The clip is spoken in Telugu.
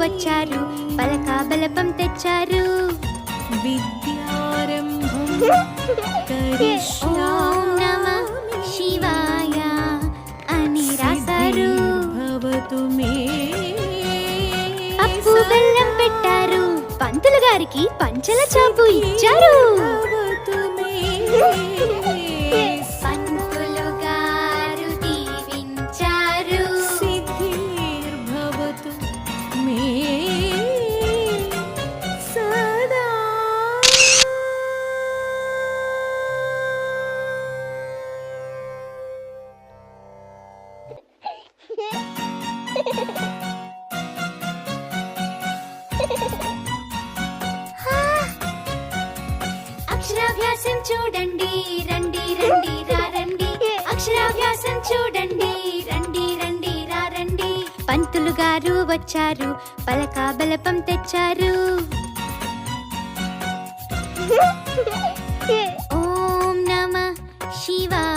వచ్చారు, పలక బలపం తెచ్చారు. విద్యారంభం ఓం నమః శివాయ అని రాశారు. భవతు మే పప్పు బెల్లం పెట్టారు, పంతులు గారికి పంచల చాపు ఇచ్చారు. పంతులు గారు దీవించారు. సిద్ధిర్భవతు మే సదా. అక్షరాభ్యాసం చూడండి, రండి రండి రండి. అక్షరాభ్యాసం చూడండి, రండి రండి రండి. పంతులు గారు వచ్చారు, పలక బలపం తెచ్చారు. ఓం నమః శివాయ